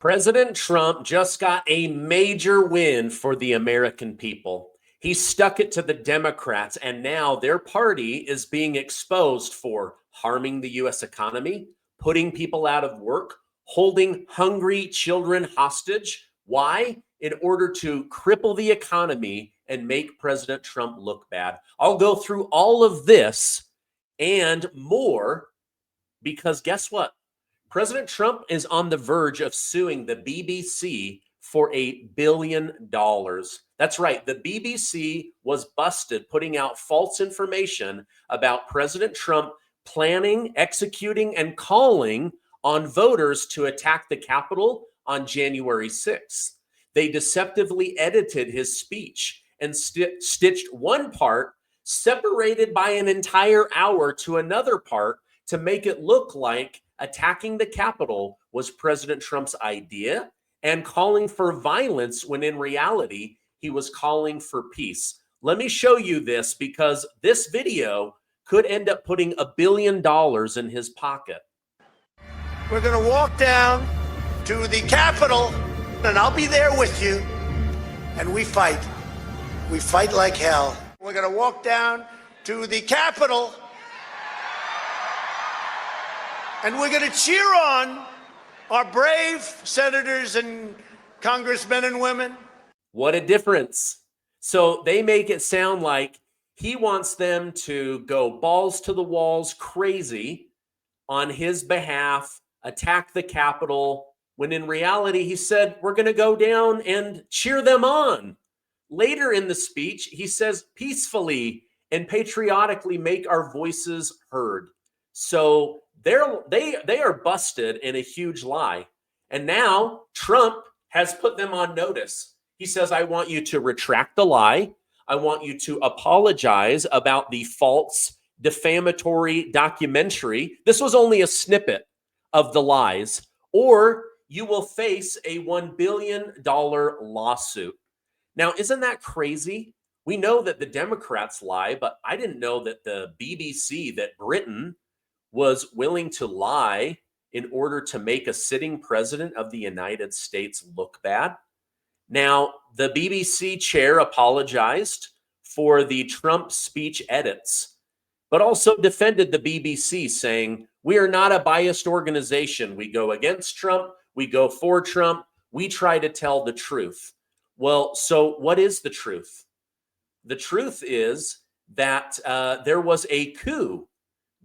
President Trump just got a major win for the American people. He stuck it to the Democrats, and now their party is being exposed for harming the U.S. economy, putting people out of work, holding hungry children hostage. Why? In order to cripple the economy and make President Trump look bad. I'll go through all of this and more because guess what? President Trump is on the verge of suing the BBC for $1 billion. That's right. The BBC was busted putting out false information about President Trump planning, executing, and calling on voters to attack the Capitol on January 6th. They deceptively edited his speech and stitched one part separated by an entire hour to another part to make it look like attacking the Capitol was President Trump's idea and calling for violence when in reality, he was calling for peace. Let me show you this because this video could end up putting $1 billion in his pocket. We're going to walk down to the Capitol and I'll be there with you. And we fight. We fight like hell. We're going to walk down to the Capitol and we're going to cheer on our brave senators and congressmen and women. What a difference. So they make it sound like he wants them to go balls to the walls crazy on his behalf, attack the Capitol, when in reality, he said, we're going to go down and cheer them on. Later in the speech, he says, peacefully and patriotically make our voices heard. So they are busted in a huge lie. And now Trump has put them on notice. He says, I want you to retract the lie. I want you to apologize about the false defamatory documentary. This was only a snippet of the lies, or you will face a $1 billion lawsuit. Now, isn't that crazy? We know that the Democrats lie, but I didn't know that the BBC, that Britain was willing to lie in order to make a sitting president of the United States look bad. Now, the BBC chair apologized for the Trump speech edits, but also defended the BBC, saying, we are not a biased organization. We go against Trump. We go for Trump. We try to tell the truth. Well, so what is the truth? The truth is that there was a coup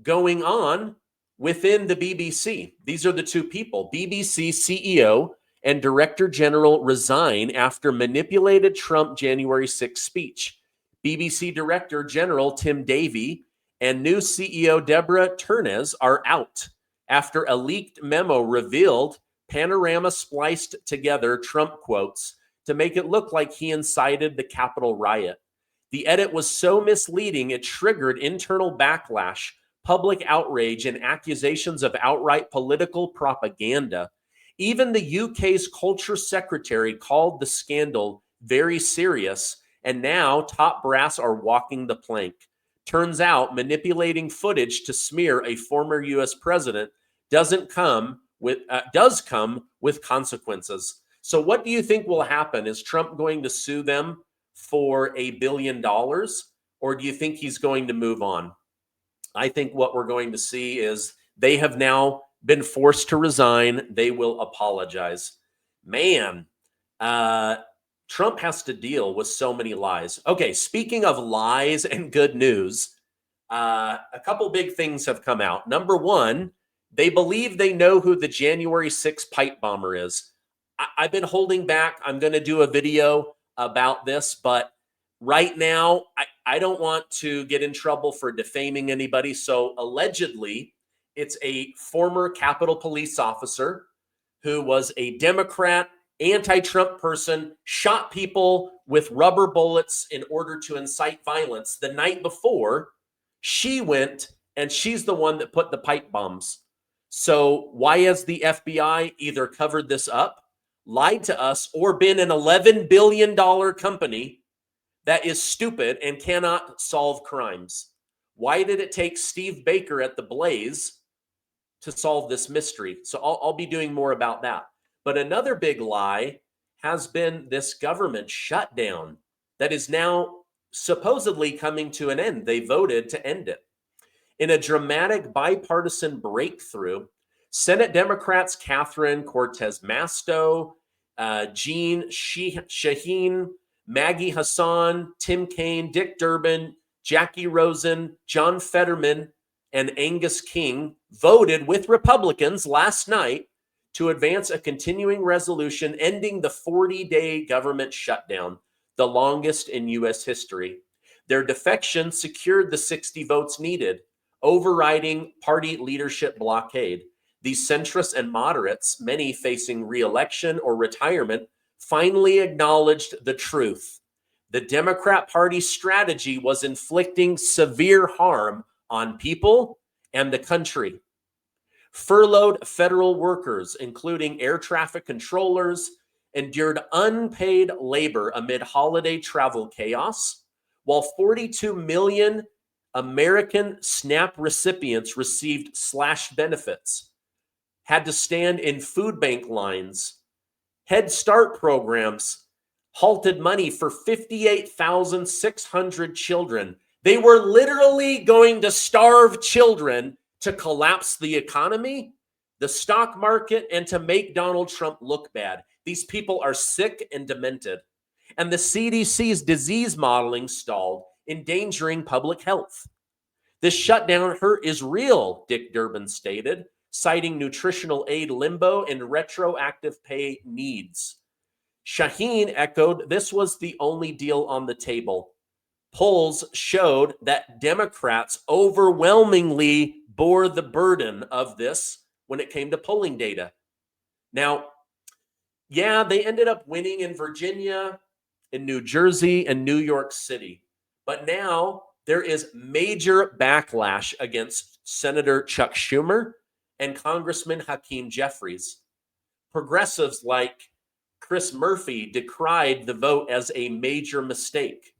going on within the BBC. These are the two people. BBC CEO and Director General resign after manipulated Trump January 6th speech. BBC Director General Tim Davie and new CEO Deborah Turnez are out after a leaked memo revealed Panorama spliced together Trump quotes to make it look like he incited the Capitol riot. The edit was so misleading, it triggered internal backlash, public outrage, and accusations of outright political propaganda. Even the UK's culture secretary called the scandal very serious, and now top brass are walking the plank. Turns out manipulating footage to smear a former US president does come with consequences. So what do you think will happen? Is Trump going to sue them for $1 billion, or do you think he's going to move on? I think what we're going to see is they have now been forced to resign. They will apologize. Man, Trump has to deal with so many lies. Okay, speaking of lies and good news, a couple big things have come out. Number one, they believe they know who the January 6th pipe bomber is. I've been holding back. I'm going to do a video about this, but right now, I don't want to get in trouble for defaming anybody. So allegedly, it's a former Capitol Police officer who was a Democrat, anti-Trump person, shot people with rubber bullets in order to incite violence. The night before, she went and she's the one that put the pipe bombs. So why has the FBI either covered this up, lied to us, or been an $11 billion company that is stupid and cannot solve crimes? Why did it take Steve Baker at the Blaze to solve this mystery? So I'll be doing more about that. But another big lie has been this government shutdown that is now supposedly coming to an end. They voted to end it. In a dramatic bipartisan breakthrough, Senate Democrats Catherine Cortez Masto, Jean Shaheen, Maggie Hassan, Tim Kaine, Dick Durbin, Jackie Rosen, John Fetterman, and Angus King voted with Republicans last night to advance a continuing resolution ending the 40-day government shutdown, the longest in U.S. history. Their defection secured the 60 votes needed, overriding party leadership blockade. These centrists and moderates, many facing re-election or retirement, finally acknowledged the truth. The Democrat Party's strategy was inflicting severe harm on people and the country. Furloughed federal workers, including air traffic controllers, endured unpaid labor amid holiday travel chaos, while 42 million American SNAP recipients received slashed benefits, had to stand in food bank lines. Head Start programs halted money for 58,600 children. They were literally going to starve children to collapse the economy, the stock market, and to make Donald Trump look bad. These people are sick and demented. And the CDC's disease modeling stalled, endangering public health. This shutdown hurt is real, Dick Durbin stated, citing nutritional aid limbo and retroactive pay needs. Shaheen echoed this was the only deal on the table. Polls showed that Democrats overwhelmingly bore the burden of this when it came to polling data. Now, yeah, they ended up winning in Virginia, in New Jersey, and New York City. But now there is major backlash against Senator Chuck Schumer and Congressman Hakeem Jeffries. Progressives like Chris Murphy decried the vote as a major mistake.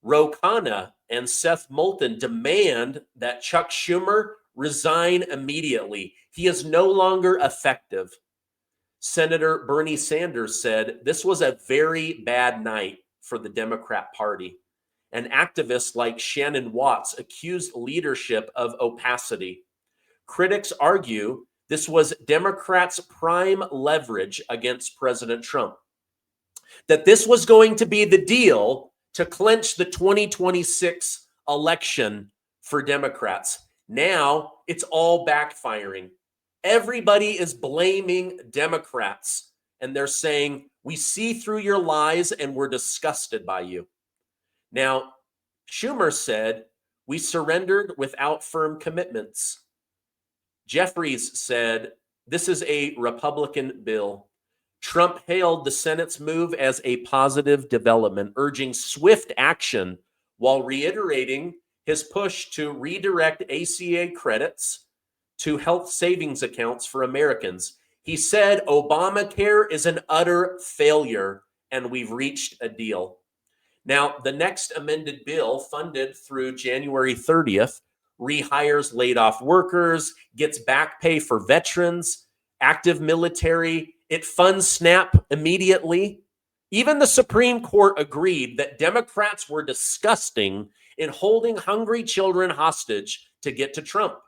Ro Khanna and Seth Moulton demand that Chuck Schumer resign immediately. He is no longer effective. Senator Bernie Sanders said this was a very bad night for the Democrat Party. And activists like Shannon Watts accused leadership of opacity. Critics argue this was Democrats' prime leverage against President Trump. That this was going to be the deal to clinch the 2026 election for Democrats. Now it's all backfiring. Everybody is blaming Democrats, and they're saying, we see through your lies and we're disgusted by you. Now, Schumer said, we surrendered without firm commitments. Jeffries said, this is a Republican bill. Trump hailed the Senate's move as a positive development, urging swift action while reiterating his push to redirect ACA credits to health savings accounts for Americans. He said Obamacare is an utter failure and we've reached a deal. Now, the next amended bill, funded through January 30th, rehires laid off workers, gets back pay for veterans, active military. It funds SNAP immediately. Even the Supreme Court agreed that Democrats were disgusting in holding hungry children hostage to get to Trump.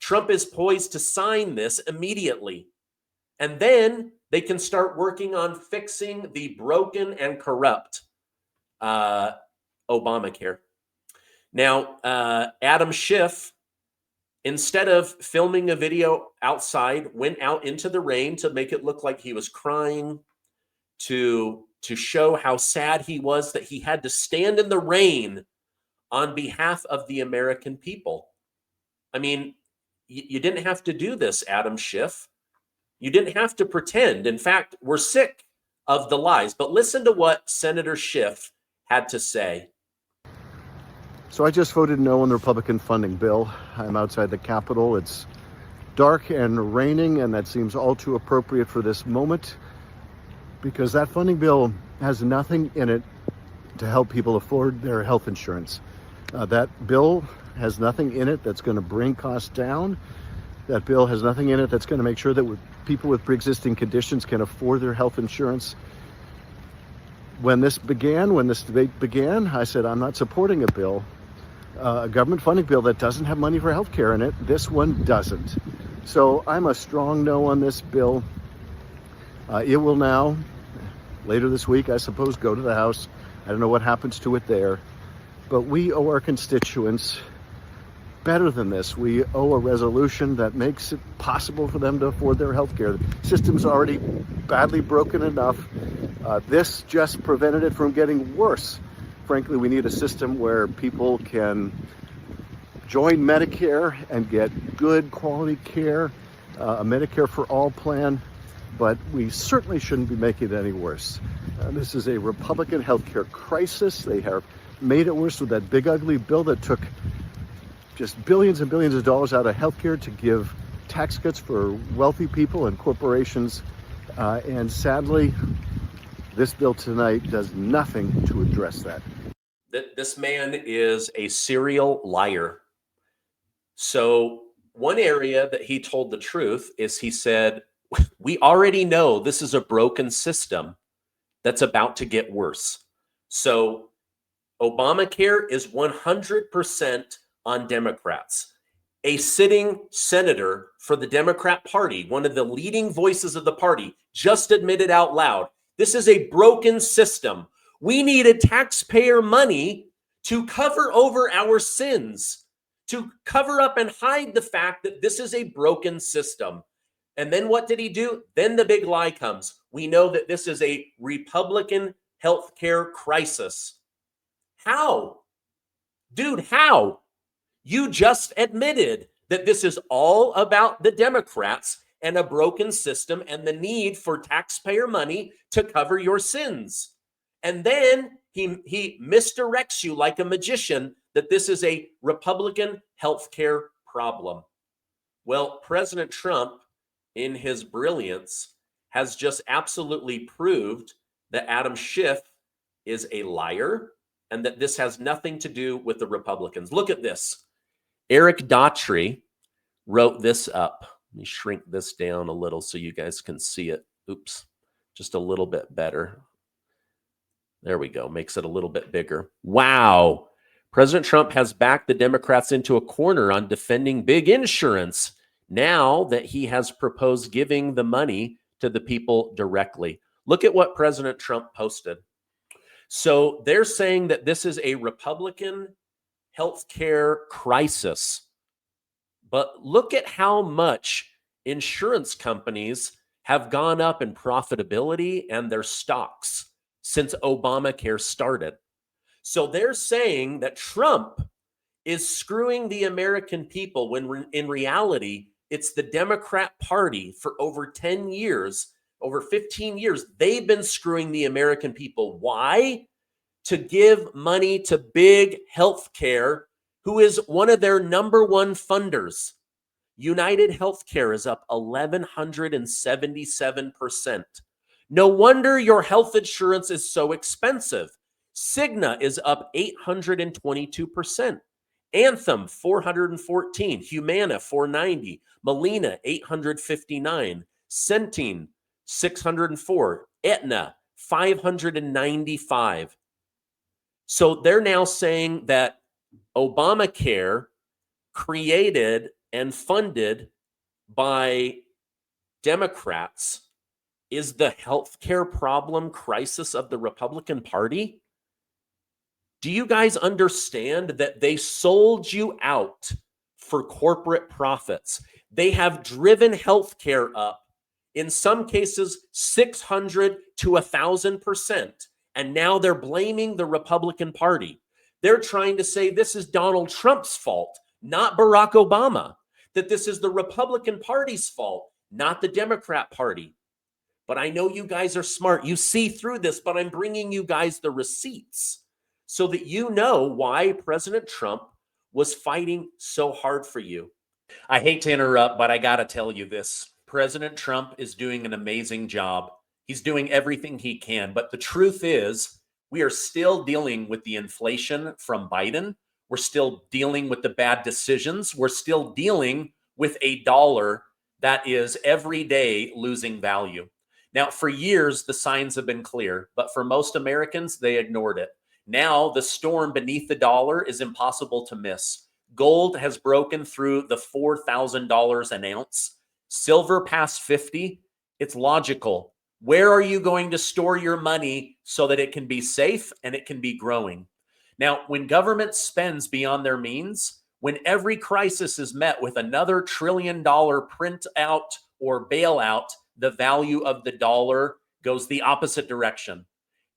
Trump is poised to sign this immediately. And then they can start working on fixing the broken and corrupt Obamacare. Now, Adam Schiff, instead of filming a video outside, went out into the rain to make it look like he was crying, to show how sad he was that he had to stand in the rain on behalf of the American people. I mean, you didn't have to do this, Adam Schiff. You didn't have to pretend. In fact, we're sick of the lies. But listen to what Senator Schiff had to say. So I just voted no on the Republican funding bill. I'm outside the Capitol. It's dark and raining, and that seems all too appropriate for this moment because that funding bill has nothing in it to help people afford their health insurance. That bill has nothing in it that's going to bring costs down. That bill has nothing in it that's going to make sure that people with pre-existing conditions can afford their health insurance. When this debate began, I said, I'm not supporting a bill, a government funding bill that doesn't have money for health care in it. This one doesn't. So I'm a strong no on this bill. It will now, later this week, I suppose, go to the House. I don't know what happens to it there. But we owe our constituents better than this. We owe a resolution that makes it possible for them to afford their health care. The system's already badly broken enough. This just prevented it from getting worse. Frankly, we need a system where people can join Medicare and get good quality care, a Medicare for All plan, but we certainly shouldn't be making it any worse. This is a Republican healthcare crisis. They have made it worse with that big ugly bill that took just billions and billions of dollars out of healthcare to give tax cuts for wealthy people and corporations. And sadly, this bill tonight does nothing to address that. This man is a serial liar. So one area that he told the truth is he said, we already know this is a broken system that's about to get worse. So Obamacare is 100% on Democrats. A sitting senator for the Democrat Party, one of the leading voices of the party, just admitted out loud, this is a broken system. We needed taxpayer money to cover over our sins, to cover up and hide the fact that this is a broken system. And then what did he do? Then the big lie comes. We know that this is a Republican healthcare crisis. How? Dude, how? You just admitted that this is all about the Democrats and a broken system and the need for taxpayer money to cover your sins. And then he misdirects you like a magician that this is a Republican healthcare problem. Well, President Trump, in his brilliance, has just absolutely proved that Adam Schiff is a liar and that this has nothing to do with the Republicans. Look at this. Eric Daughtry wrote this up. Let me shrink this down a little so you guys can see it. Oops, just a little bit better. There we go. Makes it a little bit bigger. Wow. President Trump has backed the Democrats into a corner on defending big insurance now that he has proposed giving the money to the people directly. Look at what President Trump posted. So they're saying that this is a Republican healthcare crisis. But look at how much insurance companies have gone up in profitability and their stocks since Obamacare started. So they're saying that Trump is screwing the American people when in reality, it's the Democrat Party for over 10 years, over 15 years. They've been screwing the American people. Why? To give money to big healthcare, who is one of their number one funders. United Healthcare is up 1,177%. No wonder your health insurance is so expensive. Cigna is up 822%. Anthem 414, Humana 490, Molina 859, Centene 604, Aetna 595. So they're now saying that Obamacare, created and funded by Democrats, is the healthcare problem crisis of the Republican Party. Do you guys understand that they sold you out for corporate profits? They have driven healthcare up, in some cases 600 to 1,000%. And now they're blaming the Republican Party. They're trying to say this is Donald Trump's fault, not Barack Obama, that this is the Republican Party's fault, not the Democrat Party. But I know you guys are smart. You see through this, but I'm bringing you guys the receipts so that you know why President Trump was fighting so hard for you. I hate to interrupt, but I got to tell you this. President Trump is doing an amazing job. He's doing everything he can. But the truth is, we are still dealing with the inflation from Biden. We're still dealing with the bad decisions. We're still dealing with a dollar that is every day losing value. Now, for years, the signs have been clear, but for most Americans, they ignored it. Now, the storm beneath the dollar is impossible to miss. Gold has broken through the $4,000 an ounce. Silver past 50. It's logical. Where are you going to store your money so that it can be safe and it can be growing? Now, when government spends beyond their means, when every crisis is met with another $1 trillion print out or bailout, the value of the dollar goes the opposite direction.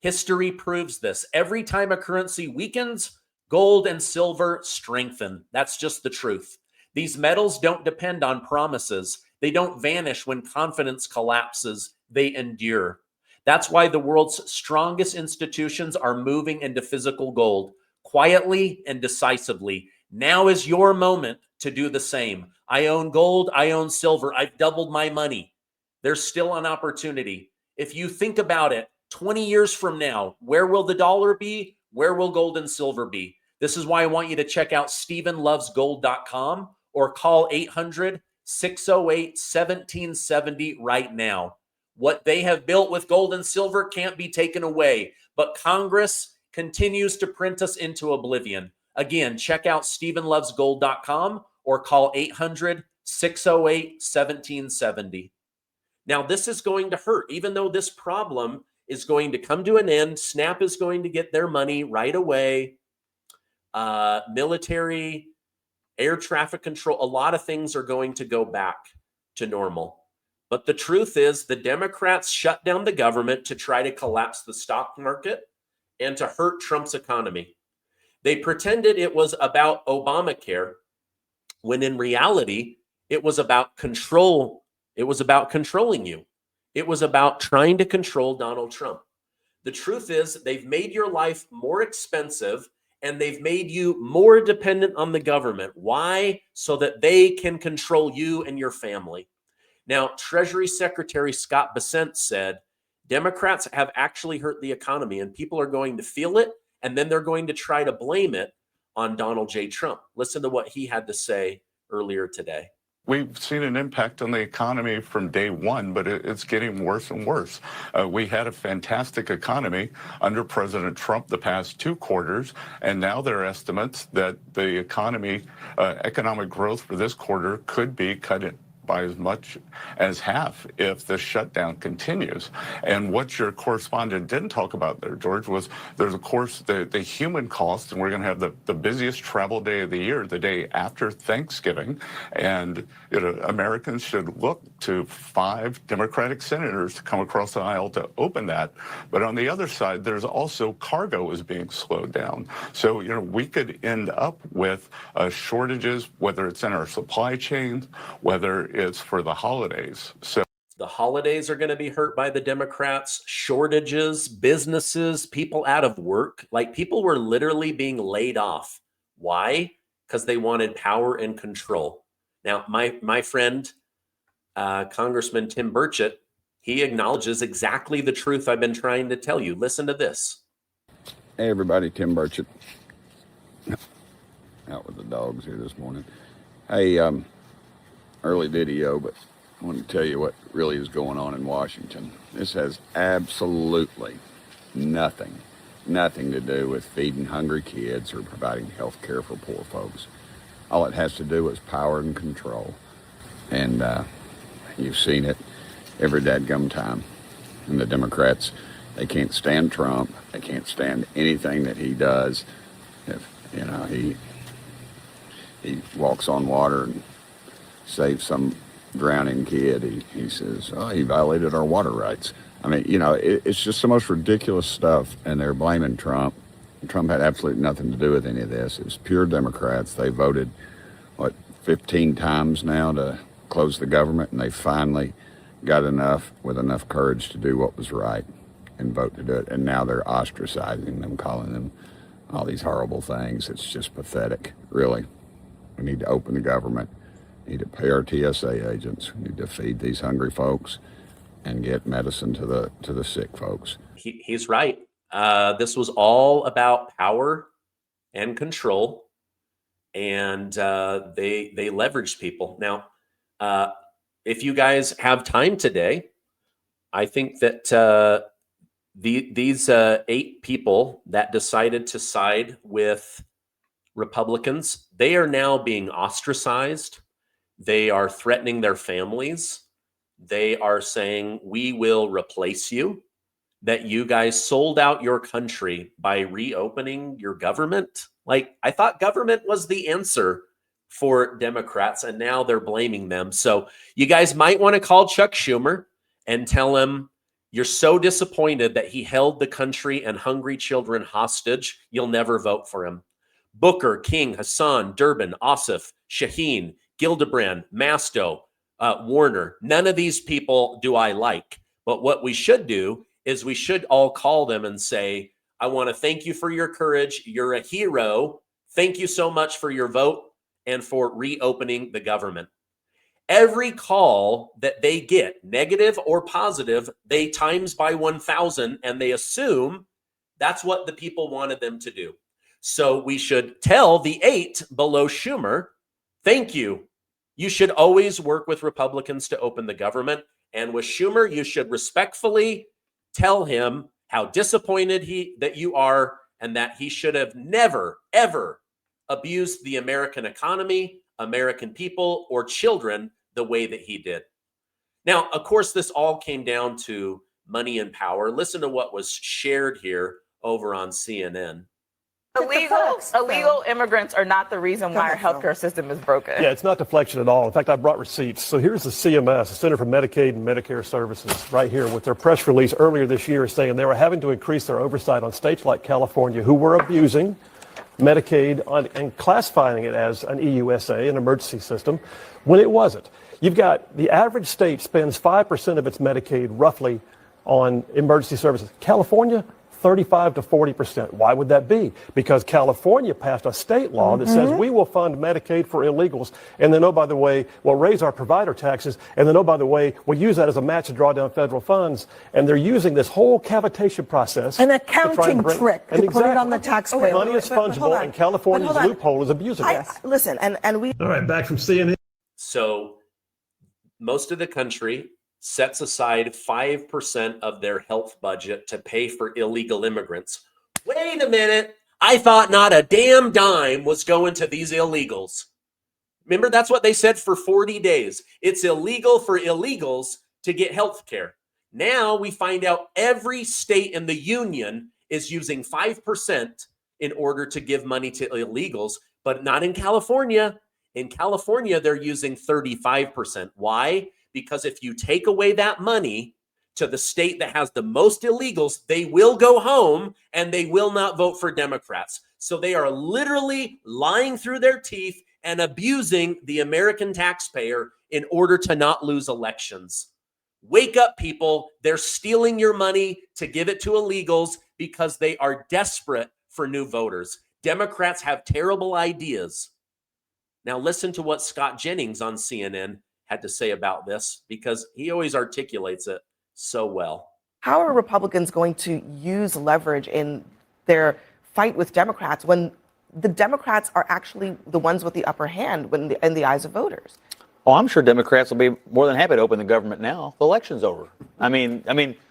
History proves this. Every time a currency weakens, gold and silver strengthen. That's just the truth. These metals don't depend on promises. They don't vanish when confidence collapses. They endure. That's why the world's strongest institutions are moving into physical gold quietly and decisively. Now is your moment to do the same. I own gold. I own silver. I've doubled my money. There's still an opportunity. If you think about it, 20 years from now, where will the dollar be? Where will gold and silver be? This is why I want you to check out StephenLovesGold.com or call 800-608-1770 right now. What they have built with gold and silver can't be taken away, but Congress continues to print us into oblivion. Again, check out StephenLovesGold.com or call 800-608-1770. Now, this is going to hurt, even though this problem is going to come to an end. Snap is going to get their money right away. Military, air traffic control, a lot of things are going to go back to normal. But the truth is, the Democrats shut down the government to try to collapse the stock market and to hurt Trump's economy. They pretended it was about Obamacare, when in reality, it was about control. It was about controlling you. It was about trying to control Donald Trump. The truth is, they've made your life more expensive and they've made you more dependent on the government. Why? So that they can control you and your family. Now, Treasury Secretary Scott Bessent said, Democrats have actually hurt the economy and people are going to feel it, and then they're going to try to blame it on Donald J. Trump. Listen to what he had to say earlier today. We've seen an impact on the economy from day one, but it's getting worse and worse. We had a fantastic economy under President Trump the past 2 quarters, and now there are estimates that the economy, economic growth for this quarter could be cut in by as much as half if the shutdown continues. And what your correspondent didn't talk about there, George, was there's, of course, the human cost, and we're going to have the busiest travel day of the year, the day after Thanksgiving. And Americans should look to 5 Democratic senators to come across the aisle to open that. But on the other side, there's also cargo is being slowed down. So, we could end up with shortages, whether it's in our supply chains, whether it's for the holidays. So the holidays are going to be hurt by the Democrats, shortages, businesses, people out of work. Like, people were literally being laid off. Why? Because they wanted power and control. Now, my friend, Congressman Tim Burchett, he acknowledges exactly the truth I've been trying to tell you. Listen to this. Hey everybody, Tim Burchett. Out with the dogs here this morning. Hey, early video, but I want to tell you what really is going on in Washington. This has absolutely nothing to do with feeding hungry kids or providing health care for poor folks. All it has to do is power and control. And you've seen it every dadgum time. And the Democrats, they can't stand Trump. They can't stand anything that he does. If, he walks on water and saves some drowning kid, he says, oh, he violated our water rights. I mean, it's just the most ridiculous stuff, and they're blaming Trump. Trump had absolutely nothing to do with any of this. It was pure Democrats. They voted, 15 times now to close the government, and they finally got enough courage to do what was right and vote to do it. And now they're ostracizing them, calling them all these horrible things. It's just pathetic, really. We need to open the government. We need to pay our TSA agents. We need to feed these hungry folks and get medicine to the sick folks. He's right. This was all about power and control, and they leveraged people. Now, if you guys have time today, I think that these 8 people that decided to side with Republicans, they are now being ostracized. They are threatening their families. They are saying, we will replace you, that you guys sold out your country by reopening your government. Like, I thought government was the answer for Democrats, and now they're blaming them. So you guys might want to call Chuck Schumer and tell him you're so disappointed that he held the country and hungry children hostage, you'll never vote for him. Booker, King, Hassan, Durbin, Ossoff, Shaheen, Gillibrand, Masto, Warner, none of these people do I like. But what we should do is we should all call them and say, I want to thank you for your courage. You're a hero. Thank you so much for your vote and for reopening the government. Every call that they get, negative or positive, they times by 1,000, and they assume that's what the people wanted them to do. So we should tell the 8 below Schumer, thank you. You should always work with Republicans to open the government. And with Schumer, you should respectfully tell him how disappointed that you are, and that he should have never, ever abused the American economy, American people, or children the way that he did. Now, of course, this all came down to money and power. Listen to what was shared here over on CNN. Illegal immigrants are not the reason why our healthcare system is broken. Yeah, it's not deflection at all. In fact, I brought receipts. So here's the CMS, the Center for Medicaid and Medicare Services, right here with their press release earlier this year saying they were having to increase their oversight on states like California who were abusing Medicaid and classifying it as an EUSA, an emergency system, when it wasn't. You've got the average state spends 5% of its Medicaid roughly on emergency services. California, 35 to 40%. Why would that be? Because California passed a state law that says we will fund Medicaid for illegals, and then, oh, by the way, we'll raise our provider taxes, and then, oh, by the way, we'll use that as a match to draw down federal funds. And they're using this whole cavitation process. An accounting trick to put it on the taxpayer. Money is fungible, and California's loophole is abusing it. Listen, and we... All right, back from CNN. So most of the country sets aside 5% of their health budget to pay for illegal immigrants. Wait a minute. I thought not a damn dime was going to these illegals. Remember, that's what they said for 40 days. It's illegal for illegals to get health care. Now we find out every state in the union is using 5% in order to give money to illegals, but not in California. In California, they're using 35%. Why? Because if you take away that money to the state that has the most illegals, they will go home and they will not vote for Democrats. So they are literally lying through their teeth and abusing the American taxpayer in order to not lose elections. Wake up, people. They're stealing your money to give it to illegals because they are desperate for new voters. Democrats have terrible ideas. Now listen to what Scott Jennings on CNN had to say about this, because he always articulates it so well. How are Republicans going to use leverage in their fight with Democrats when the Democrats are actually the ones with the upper hand in the eyes of voters? Oh, I'm sure Democrats will be more than happy to open the government now. The election's over. I mean,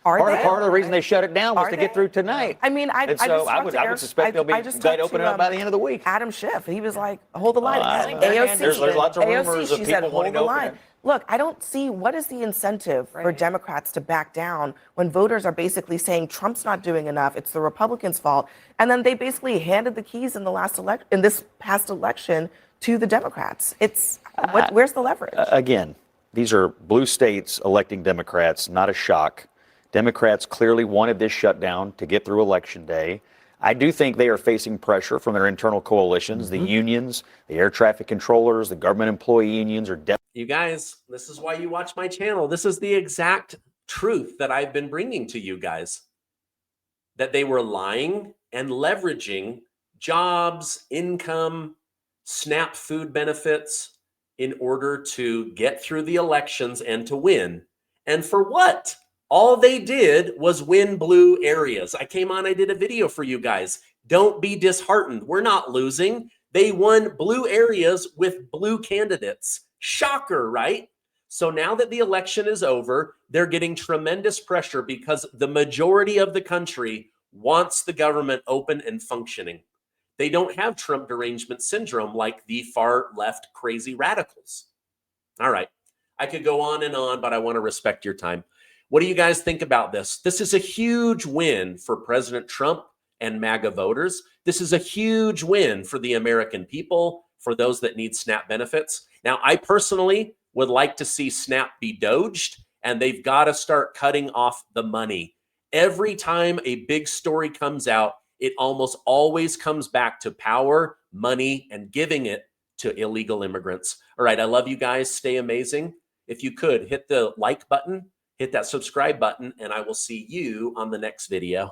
part of the reason they shut it down was to get through tonight. I mean, I would suspect they'll be glad to open it up by the end of the week. Adam Schiff, he was like, hold the line. AOC, there's lots of rumors of people wanting to open it. Look, I don't see what is the incentive for Democrats to back down when voters are basically saying Trump's not doing enough, it's the Republicans' fault, and then they basically handed the keys in this past election to the Democrats. Where's the leverage? Again, these are blue states electing Democrats, not a shock. Democrats clearly wanted this shutdown to get through Election Day. I do think they are facing pressure from their internal coalitions, the unions, the air traffic controllers, the government employee unions are You guys, this is why you watch my channel. This is the exact truth that I've been bringing to you guys. That they were lying and leveraging jobs, income, SNAP food benefits in order to get through the elections and to win. And for what? All they did was win blue areas. I came on, I did a video for you guys. Don't be disheartened. We're not losing. They won blue areas with blue candidates. Shocker, right? So now that the election is over, they're getting tremendous pressure because the majority of the country wants the government open and functioning. They don't have Trump derangement syndrome like the far left crazy radicals. All right. I could go on, but I want to respect your time. What do you guys think about this? This is a huge win for President Trump and MAGA voters. This is a huge win for the American people, for those that need SNAP benefits. Now, I personally would like to see SNAP be doged, and they've got to start cutting off the money. Every time a big story comes out, it almost always comes back to power, money, and giving it to illegal immigrants. All right, I love you guys. Stay amazing. If you could, hit the like button, hit that subscribe button, and I will see you on the next video.